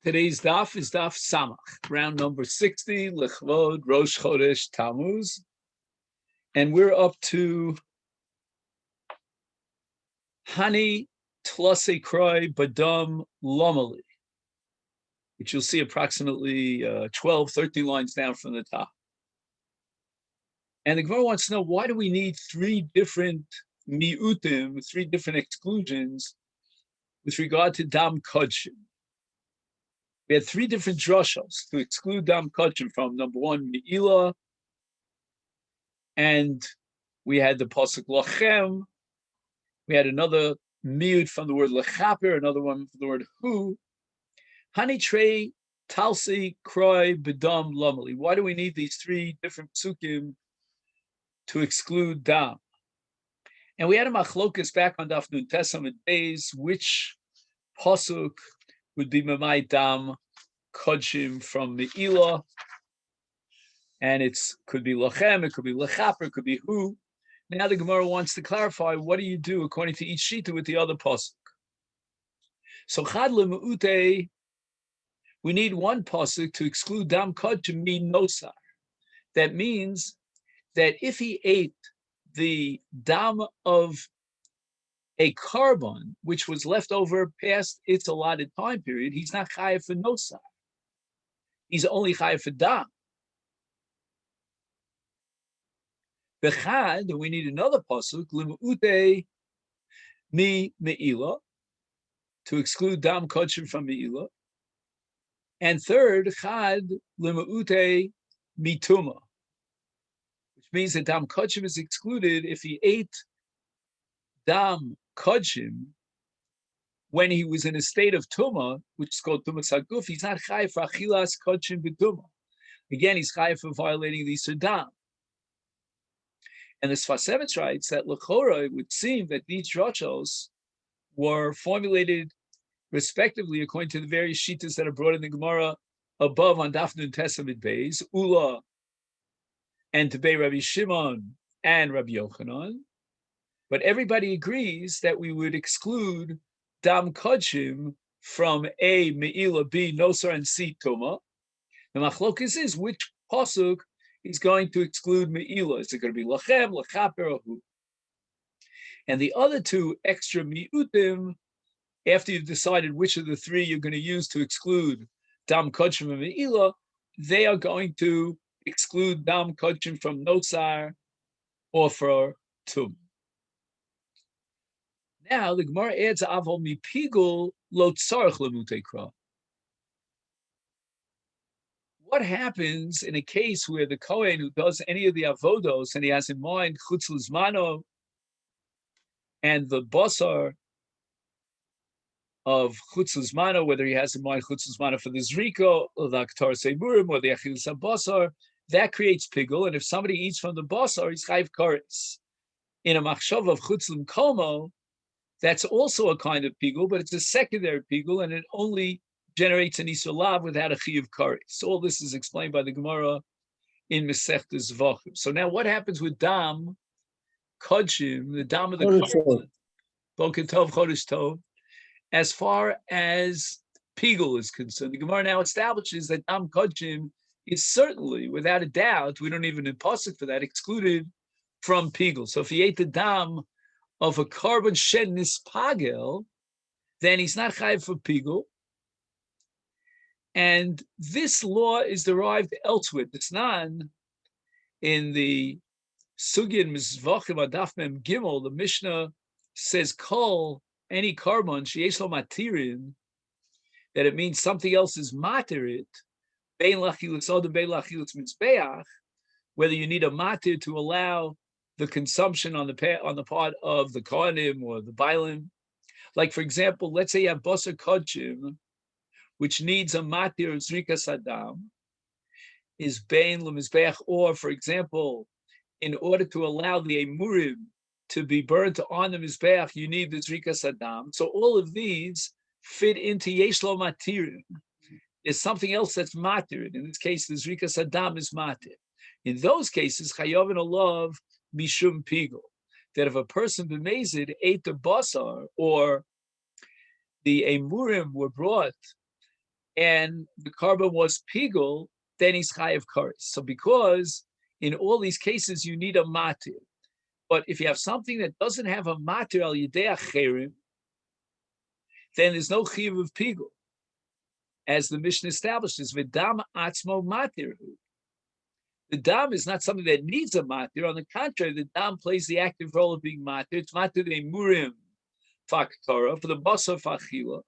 Today's daf is daf Samach, round number 60, Lechvod Rosh Chodesh Tammuz. And we're up to Hani Tlase Kroi Badam Lomali, which you'll see approximately 12, 13 lines down from the top. And the Gemara wants to know, why do we need three different mi'utim, three different exclusions with regard to Dam Kodshim? We had three different drushos to exclude Dam Kodshim from. Number one, Me'ilah, and we had the pasuk Lachem. We had another miut from the word Lechaper, another one from the word Hu. Hani Trei Talsi Kroi Bedam Lomali. Why do we need these three different psukim to exclude Dam? And we had a machlokas back on Daf Nun Tesam and Beis, which pasuk would be Memai Dam Kodshim from Me'ilah, and it could be Lachem, it could be Lechaper, it could be Hu. Now the Gemara wants to clarify, what do you do according to each shita with the other pasuk? So Chad Le'Me'ute, we need one pasuk to exclude Dam Kodshim min Nosar. That means that if he ate the dam of a carbon which was left over past its allotted time period, he's not chayav for nosar. He's only chayav for dam. Bechad, we need another pasuk, l'me'ute mi me'ilah, to exclude dam kodshim from me'ilah. And third, chad l'me'ute mituma, which means that dam kodshim is excluded if he ate dam kodshim when he was in a state of tuma, which is called tumas haguf. He's not chayav for achilas kodshim b'tuma. Again, he's chayav for violating the Isur. And the Sfas Emes writes that l'chora, it would seem that these drachos were formulated respectively according to the various shitas that are brought in the Gemara above on Daf Nun Tesam Beis, Ula and Tebei Rabbi Shimon and Rabbi Yochanan. But everybody agrees that we would exclude Dam Kodshim from A, Me'ilah, B, Nosar, and C, Tuma. The machlokas is which pasuk is going to exclude Me'ilah. Is it going to be Lachem, Lechaper, or Hu? And the other two extra mi'utim, after you've decided which of the three you're going to use to exclude Dam Kodshim and Me'ilah, they are going to exclude Dam Kodshim from Nosar or for Tum. Now the Gemara adds Avol mipigul lo tzarich lemutei kra. What happens in a case where the Kohen who does any of the avodos and he has in mind chutz l'zmano and the basar of chutz l'zmano, whether he has in mind chutz l'zmano for the zriko or the aktar seiburim or the achilas habasar, that creates pigul. And if somebody eats from the basar, he's chayv kares. In a machshav of chutz l'mkomo, that's also a kind of pigul, but it's a secondary pigul, and it only generates an Isur lav without a chiyuv kares. So all this is explained by the Gemara in Masechet Zvachim. So now what happens with dam kodshim, the dam of the carbon, Boker Tov, Chodesh Tov, as far as pigul is concerned? The Gemara now establishes that dam kodshim is certainly, without a doubt, we don't even need pasuk for that, excluded from pigul. So if he ate the dam of a carbon shed nispagel, then he's not chayav for pigul. And this law is derived elsewhere. It's not in the Sugin Mizvachim Adaf Mem Gimel. The Mishnah says kol, any carbon sheyesh lo matirin, that it means something else is matirit, bein lachilus odem bein lachilus mitzbeach, whether you need a matir to allow the consumption on the part of the kohanim or the bailim. Like for example, let's say you have basar kodshim, which needs a matir zrika sadam, is bein lemizbeach, or for example, in order to allow the emurim to be burnt on the mizbeach, you need the zrika sadam. So all of these fit into yesh lo matirim. There's something else that's matir. In this case, the zrika sadam is matir. In those cases, chayav and olav mishum pigul, that if a person b'mezid ate the basar or the emurim were brought and the carbon was pigul, then he's chayav kares. So because in all these cases you need a matir, but if you have something that doesn't have a matir al yidei acherim, then there's no chiyuv of pigul, as the Mishnah establishes. V'dam atzmo matir. The dam is not something that needs a matir. On the contrary, the dam plays the active role of being matir. It's matir de murim faktora for the basar fachila,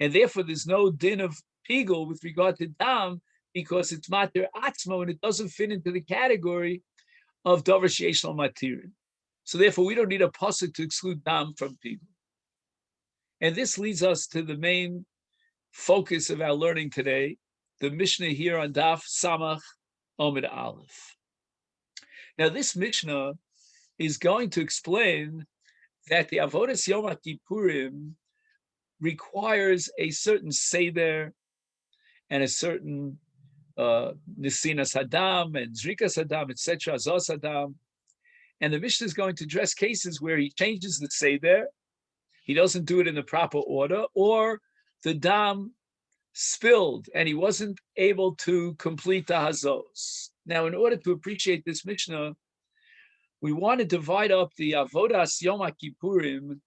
and therefore there's no din of pigul with regard to dam because it's matir atzmo and it doesn't fit into the category of davar sheyesh lo matirin. So therefore, we don't need a pasuk to exclude dam from pigul. And this leads us to the main focus of our learning today, the Mishnah here on Daf Samach Omid Aleph. Now, this Mishnah is going to explain that the Avodas Yom Kippurim requires a certain seder and a certain Nesinas Hadam and Zrikas Hadam, etc., Azos Hadam. And the Mishnah is going to address cases where he changes the seder, he doesn't do it in the proper order, or the dam spilled and he wasn't able to complete the hazos. Now, in order to appreciate this Mishnah, we want to divide up the Avodas Yom Kippurim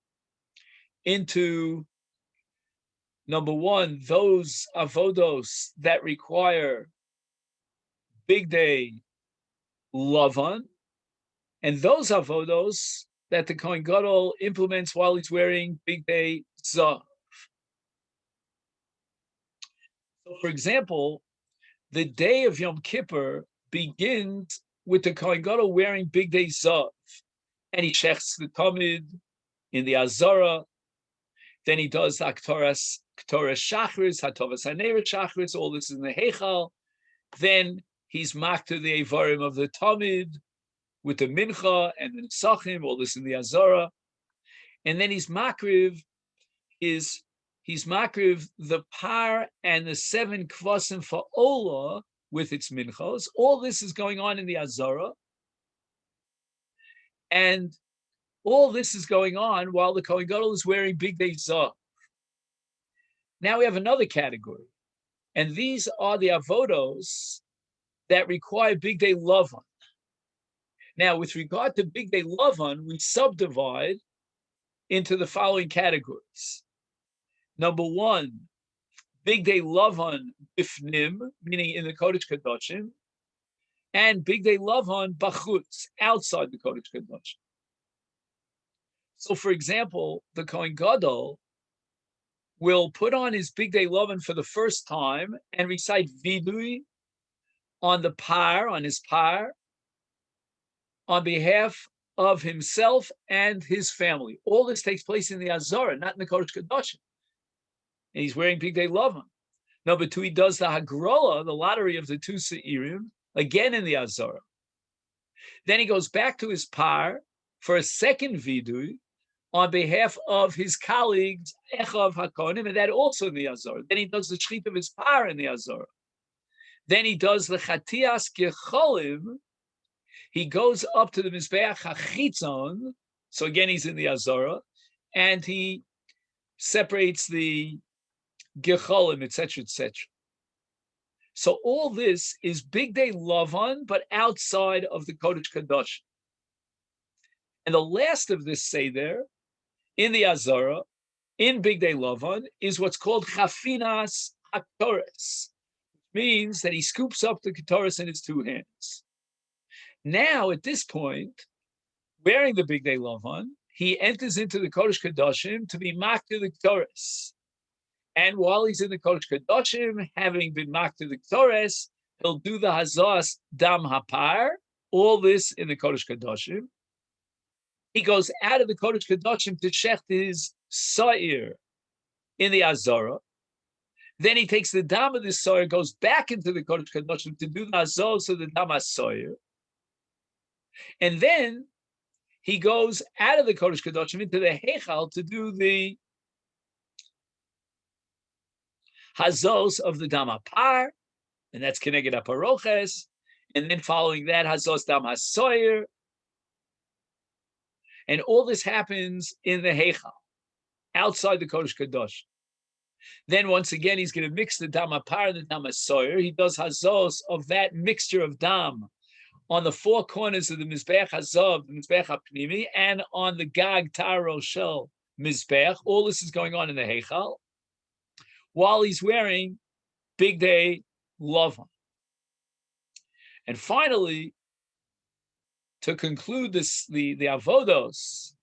into, number one, those avodos that require big day lavan, and those avodos that the Kohen Gadol implements while he's wearing big day zav. So, for example, the day of Yom Kippur begins with the Kohen Gadol wearing big day zav, and he shechs the tamid in the azara. Then he does the Ktoras Shachris, Hatovas Haneret Shachris, all this is in the Heichal. Then he's makter the Evarim of the Tamid with the Mincha and the Nesachim, all this in the Azara. And then he's makriv the par and the 7 kvasim for Ola with its Minchos. All this is going on in the Azara. And all this is going on while the Kohen Gadol is wearing big day zav. Now we have another category, and these are the avodos that require big day lavan. Now, with regard to big day lavan, we subdivide into the following categories. Number one, big day lavan bifnim, meaning in the Kodesh Kadoshim, and big day lavan bachutz, outside the Kodesh Kadoshim. So, for example, the Kohen Gadol will put on his big day lavan for the first time and recite vidui on the par, on his par, on behalf of himself and his family. All this takes place in the Azara, not in the Kodesh Kadoshim. And he's wearing big day lavan. Number two, he does the Hagrola, the lottery of the two Se'irim, again in the Azara. Then he goes back to his par for a second vidui on behalf of his colleagues, Echav HaKonim, and that also in the Azara. Then he does the Shchit of his par in the Azara. Then he does the Chatias Gecholim. He goes up to the Mizbeach HaChitzon, so again he's in the Azara, and he separates the Gecholim, etc., etc. So all this is big day lavan, but outside of the Kodesh Kadosh. And the last of this seder in the Azara, in big day lavan, is what's called chafinas haktoris, which means that he scoops up the ketoris in his two hands. Now, at this point, wearing the big day lavan, he enters into the Kodesh Kadoshim to be makter the ketoris. And while he's in the Kodesh Kadoshim, having been makter the ketoris, he'll do the hazas dam hapar, all this in the Kodesh Kadoshim. He goes out of the Kodesh Kadoshim to shecht his sa'ir in the Azara. Then he takes the dam of the sa'ir, goes back into the Kodesh Kadoshim to do the hazos of the dam ha'sa'ir. And then he goes out of the Kodesh Kadoshim into the Heichal to do the hazos of the dam ha'par, and that's keneged ha'paroches. And then following that, hazos dam ha'sa'ir. And all this happens in the Heichal, outside the Kodesh Kadosh. Then once again, he's going to mix the dam apar and the dam asoyer. He does hazos of that mixture of dam on the four corners of the mizbeach hazav, the mizbeach hapnimi, and on the gag taro shel mizbeach. All this is going on in the heichal while he's wearing big day lavan. And finally, to conclude this, the avodos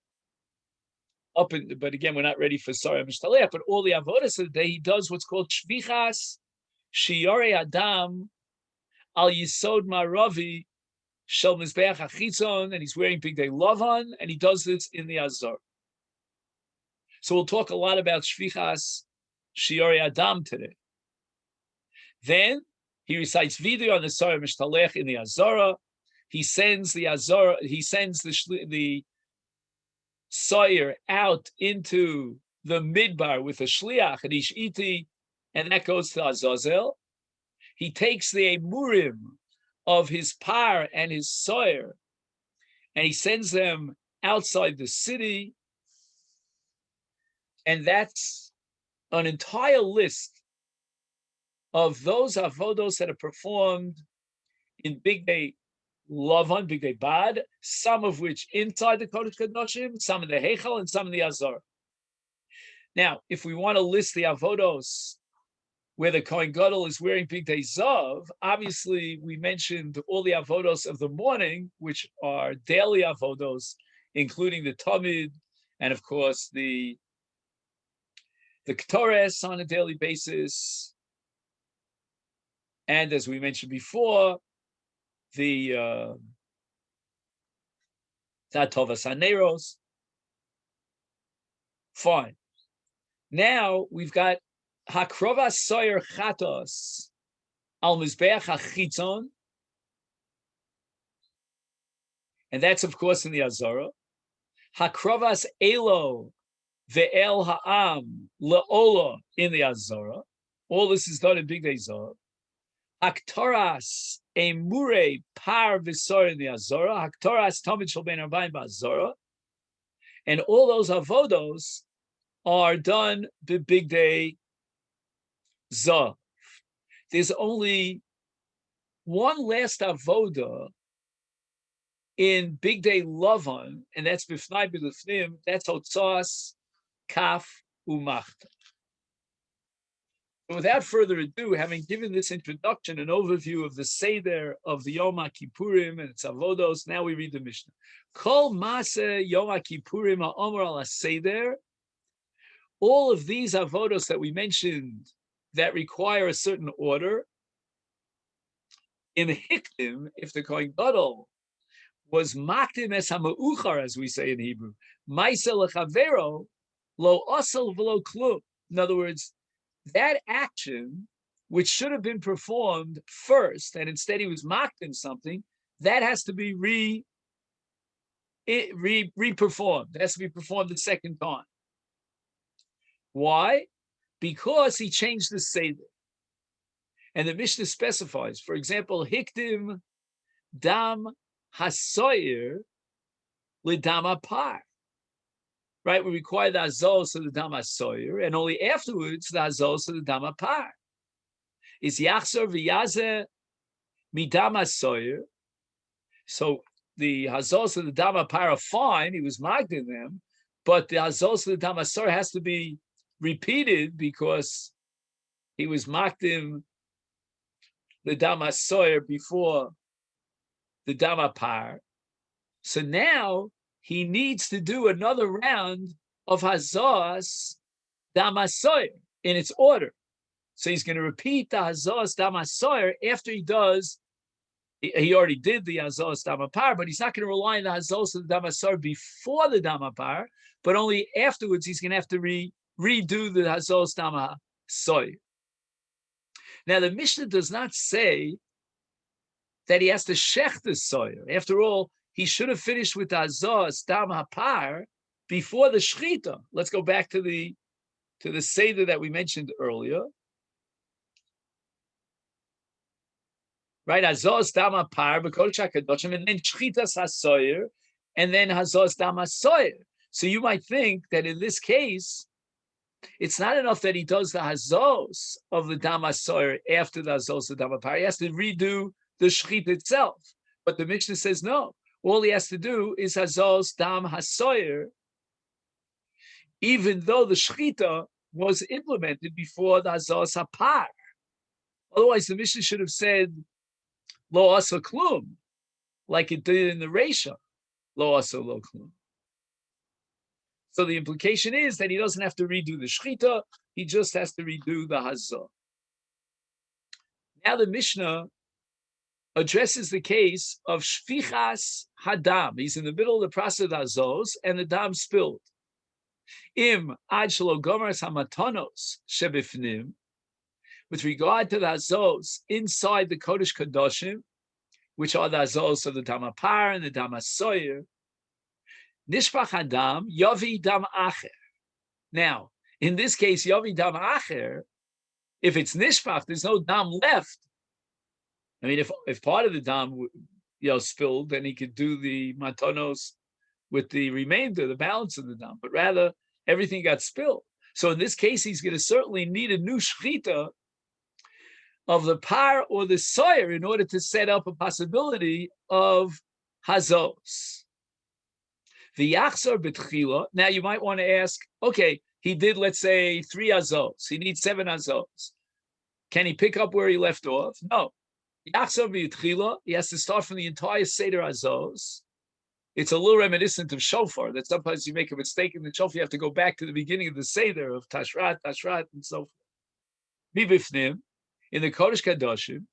up in, but again, we're not ready for Sarah Mishtalech, but all the avodas of the day, he does what's called shvichas shiore adam al yisod maravi shel mizbeach hachitzon, and he's wearing big day lavan, and he does this in the azar. So we'll talk a lot about shvichas shiore adam today. Then he recites vidu on the Sarah Mishtalech in the azara. He sends the azara. He sends the Sawyer out into the midbar with a shliach and ishiti, and that goes to Azazel. He takes the emurim of his par and his Sawyer, and he sends them outside the city, and that's an entire list of those avodos that are performed in Big Day Lavan, Big Day Bad, some of which inside the Kodesh Kadoshim, some in the Heichal, and some in the Azar. Now, if we want to list the avodos where the Kohen Gadol is wearing Big Day Zav, obviously we mentioned all the avodos of the morning, which are daily avodos, including the Tamid, and of course the Ketores on a daily basis. And as we mentioned before, the Tatovas Haneros. Fine. Now we've got Hakrovas Soyer Chatos Al Mizbeach HaChitzon, and that's of course in the Azara. Hakrovas Elo Ve'el Ha'am Le'ola in the Azara. All this is done in Big Day Zav. Haktoras Emure Par Visor in the Azara, Haktoras Tamid Shel Ben Arbaim Ba'Azara, and all those avodos are done the Big Day Zav. There's only one last avoda in Big Day Lavan, and that's Bifnai B'Lifnim. That's Hotzas Kaf Umachta. Without further ado, having given this introduction, an overview of the Seder of the Yoma Kippurim and its avodos, now we read the Mishnah. Kol Maseh Yoma Kippurim ha'omer al Seder. All of these avodos that we mentioned that require a certain order, in Hikdim, if the Kohen Gadol was makdim es hama'uchar, as we say in Hebrew, ma'aseh lechavero lo asel v'lo klum. In other words, that action, which should have been performed first, and instead he was mocked in something, that has to be re-performed. It has to be performed the second time. Why? Because he changed the Seder. And the Mishnah specifies, for example, Hikdim Dam Hasoyer Lidam Apar. Right, we require the azos of the dam hasoyer, and only afterwards the azos of the dam apar. Is yachzor v'yazeh midam hasoyer. So the hazos of the dam apar are fine; he was magged in them, but the hazos of the dam hasoyer has to be repeated because he was magged in the dam hasoyer before the dam apar. So now he needs to do another round of Hazos Damasoyer in its order. So he's going to repeat the Hazos Damasoyer after he does, he already did the Hazos Damapar, but he's not going to rely on the Hazos of the Damasoyer before the Damapar, but only afterwards he's going to have to redo the Hazos Damasoyer. Now the Mishnah does not say that he has to shech the Soyer. After all, he should have finished with the Hazos Dam Hapar before the Shechita. Let's go back to the Seder that we mentioned earlier. Right, Hazos Dam Hapar, B'Kodesh HaKadoshim, and then Shchitas HaSoyer, and then Hazos Dam HaSoyer. So you might think that in this case, It's not enough that he does the hazos of the dam hasoyer after the hazos of the dam par. He has to redo the shechit itself. But the Mishnah says no. All he has to do is hazos dam hasoyer, even though the shechita was implemented before the hazos hapar. Otherwise, the Mishnah should have said lo asa klum, like it did in the Reisha, lo asa lo klum. So the implication is that he doesn't have to redo the shechita, he just has to redo the hazah. Now the Mishnah addresses the case of shfichas hadam. He's in the middle of the process of hazos, and the dam spilled. Im ad shelo gomeras hamatonos shebifnim. With regard to the hazos inside the Kodesh Kadoshim, which are the hazos of the dam hapar and the dam hasoyer, nishpach hadam yavi dam acher. Now, in this case, yavi dam acher, if it's nishpach, there's no dam left. I mean, if part of the dam spilled, then he could do the matonos with the remainder, the balance of the dam. But rather, everything got spilled. So in this case, he's going to certainly need a new shechita of the par or the soyer in order to set up a possibility of hazos. The yachzor betchila. Now you might want to ask, okay, he did, let's say, 3 hazos. He needs 7 hazos. Can he pick up where he left off? No. Yachzor betchila. He has to start from the entire seder hazos. It's a little reminiscent of shofar, that sometimes you make a mistake in the shofar, you have to go back to the beginning of the seder of tashrat, and so forth. Mibifnim, in the Kodesh Kadoshim,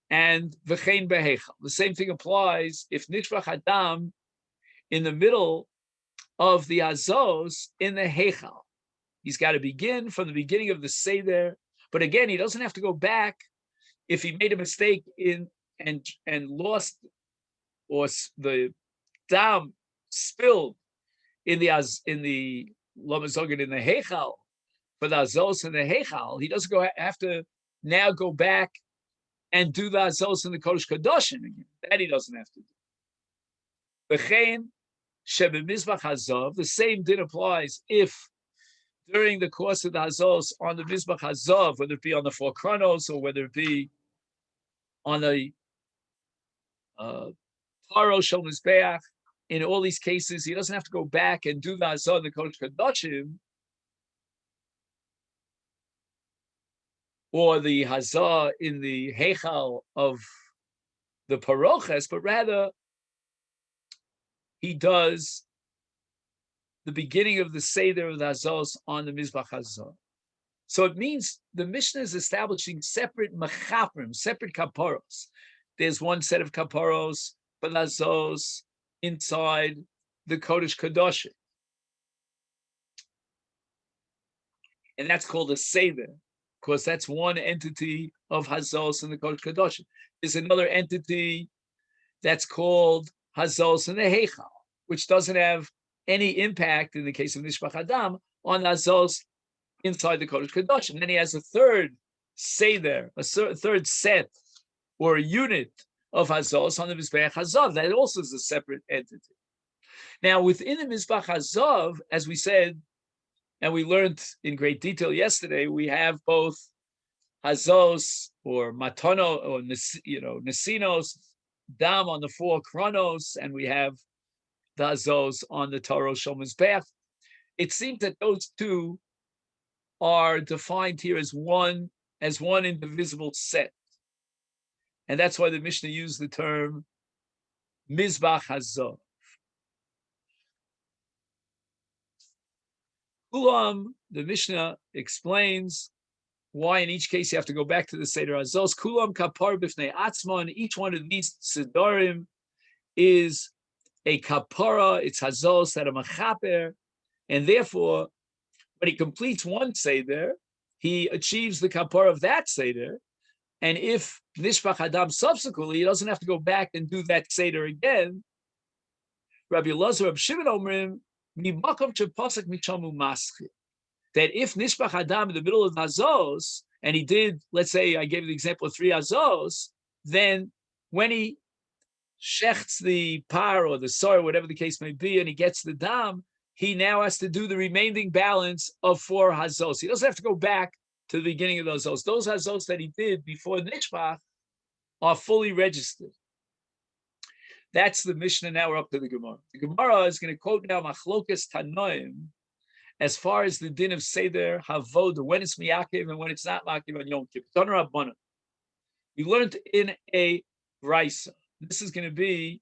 and v'chein behechal. The same thing applies if nishbach hadam in the middle of the azos in the hechal. He's got to begin from the beginning of the seder, but again, he doesn't have to go back if he made a mistake in and lost, or the dam spilled in the lamazogin in the hechal. For the azos and the hechal, he doesn't have to now go back and do the azos in the Kodesh Kadoshim again. That he doesn't have to do. V'chein shebemizbach hazav, the same din applies if during the course of the hazos on the mizbach hazav, whether it be on the 4 chronos or whether it be on the taro shel mizbeach, in all these cases, he doesn't have to go back and do the hazah in the Kodesh Kadoshim, or the hazah in the heichal of the paroches, but rather he does the beginning of the seder of the hazos on the mizbach hazah. So it means the Mishnah is establishing separate mechaprim, separate kaparos. There's one set of kaparos for the hazos inside the Kodesh Kadoshim, and that's called a seder. Of course, that's one entity of Hazos in the Kodesh Kadoshim. There's another entity that's called Hazos in the Heichal, which doesn't have any impact in the case of Nishbach Adam on Hazos inside the Kodesh Kadoshim. And then he has a third Seder, a third set or a unit of Hazos on the Mizbeach Hazav. That also is a separate entity. Now, within the Mizbeach Hazav, as we said, and we learned in great detail yesterday, we have both hazos or matono or nesinos, dam on the 4 chronos, and we have the hazos on the Torah shel mizbeach. It seems that those two are defined here as one indivisible set, and that's why the Mishnah used the term mizbach hazov. Kulam, the Mishnah explains why in each case you have to go back to the Seder Hazos. Kulam kapar b'fnei atzman. Each one of these sedarim is a kapara. It's Hazos that are machaper, and therefore, when he completes one Seder, he achieves the kapara of that Seder. And if nishbach adam subsequently, he doesn't have to go back and do that Seder again. Rabbi Elazar, Rabbi Shimon Omrim, that if nishbach adam in the middle of hazos, and he did, let's say I gave the example of 3 hazos, then when he shechts the par or the soy, whatever the case may be, and he gets the dam, he now has to do the remaining balance of 4 hazos. He doesn't have to go back to the beginning of those hazos. Those hazos that he did before Nishbach are fully registered. That's the Mishnah. Now we're up to the Gemara. The Gemara is going to quote now Machlokas Tanoim as far as the din of Seder Havoda, when it's Miyakiv and when it's not Makiv on Yom Kippur. We learned in a Raisa. This is going to be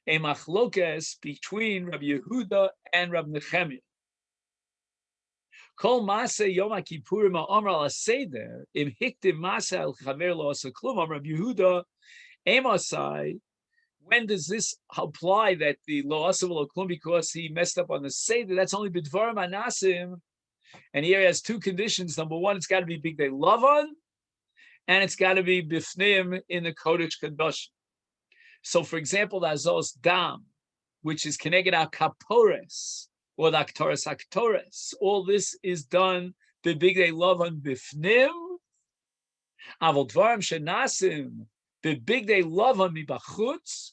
a Machlokas between Rabbi Yehuda and Rabbi Nechemiah. Kol Maseh Yoma Kippurim Ha'Omer Al Seder Im Hiktiv Maseh Al Chaver Lo Asa Klum Rabbi Yehuda Emasai. When does this apply that the Lo Asa Lo Klum because he messed up on the Seder? That's only B'Dvarim Anasim, and here he has 2 conditions. Number 1, it's got to be Big Day Lavan, and it's got to be Bifnim in the Kodesh Kadosh. So, for example, the Azos Dam, which is Keneged Al Kapores, or the Aktoris Aktores. All this is done the Big Day Lavan Bifnim, Avol Dvarim Shenasim, the Big Day Lavan Mibachutz.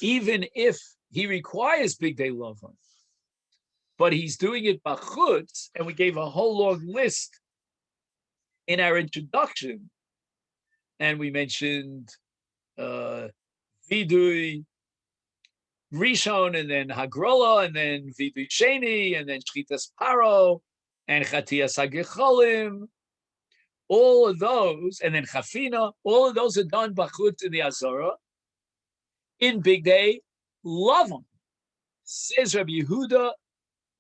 Even if he requires Big Day Lavan, but he's doing it bachutz, and we gave a whole long list in our introduction, and we mentioned Vidui Rishon, and then Hagrola, and then Vidui Sheni, and then Shchitas Paro, and Chatias HaGecholim. All of those, and then Chafina, all of those are done bachutz in the Azara. In Big Day Lavan, says Rabbi Yehuda,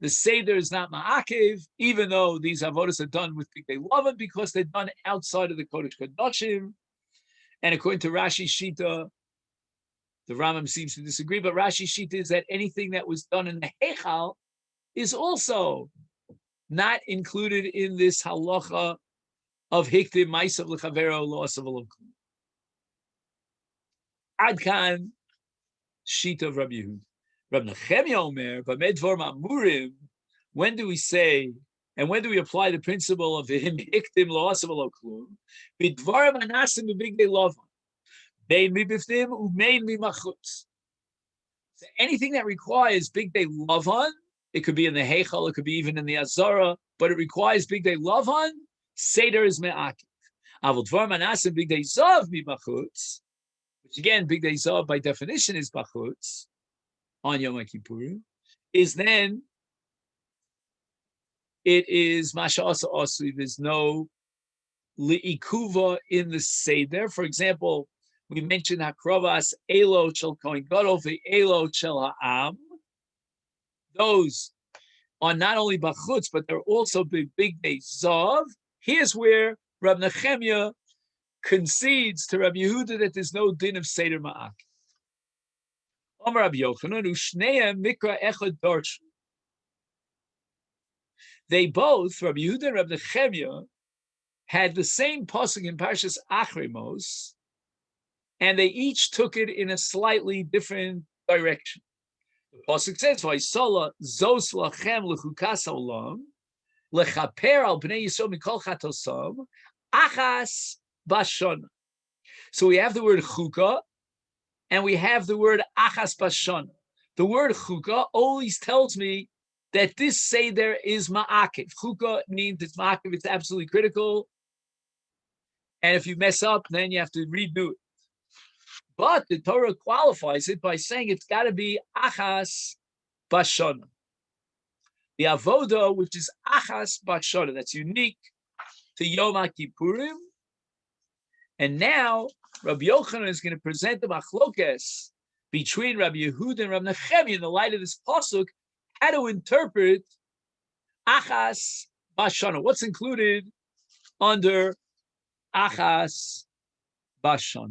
the Seder is not Ma'akev, even though these avodas are done with Big Day Lavan, because they're done outside of the Kodesh Kadoshim. And according to Rashi Shita, the Rambam seems to disagree, but Rashi Shita is that anything that was done in the Heichal is also not included in this halacha of Hiktim Maisav L'Chavero Lo Asav Lo Klum. Adkan Shita of Rabbi Yehuda. Rabbi Nechemiah Omer, but Medvar Ma'murim, when do we say, and when do we apply the principle of him Hiktim Lo Asav Lo Klum? Bidvarim Anasim B'Big Day Lavan. Mein mi bifnim umein mi machutz. So anything that requires Big Day Lavan, it could be in the Heichal, it could be even in the Azara, but it requires Big Day Lavan, Seder is me'akiv. Avol Dvarim Anasim Big Day Zav mi machutz, which again, Big Day Zav by definition is bachutz on Yom Kippurim, is then it is Masha Asa Asli. There's no li'ikuva in the Seder. For example, we mentioned Hakrovas Elo Shel Kohen Gadol Elo Shel Ha'am. Those are not only bachutz, but they're also Big Day Zav. Here's where Rabbi Nechemiah concedes to Rabbi Yehuda that there's no din of Seder Ma'ak. Amar Rabbi Yochanan u'shneim mikra echad darshu. They both, Rabbi Yehuda and Rabbi Nechemiah, had the same pasuk in Parshas Achrimos, and they each took it in a slightly different direction. The pasuk says, "Vayisala zos lachem lechukas haolam lechaper al bnei Yisrael mikol chatosam achas bashana." So we have the word chukah, and we have the word achas bashana. The word chukah always tells me that this seder is ma'akiv. Chukah means it's ma'akiv, it's absolutely critical. And if you mess up, then you have to redo it. But the Torah qualifies it by saying it's got to be achas bashana. The avoda, which is achas bashana, that's unique to Yom Kippurim. And now Rabbi Yochanan is going to present the machlokes between Rabbi Yehuda and Rabbi Nechemiah in the light of this pasuk, how to interpret achas bashana. What's included under achas bashana?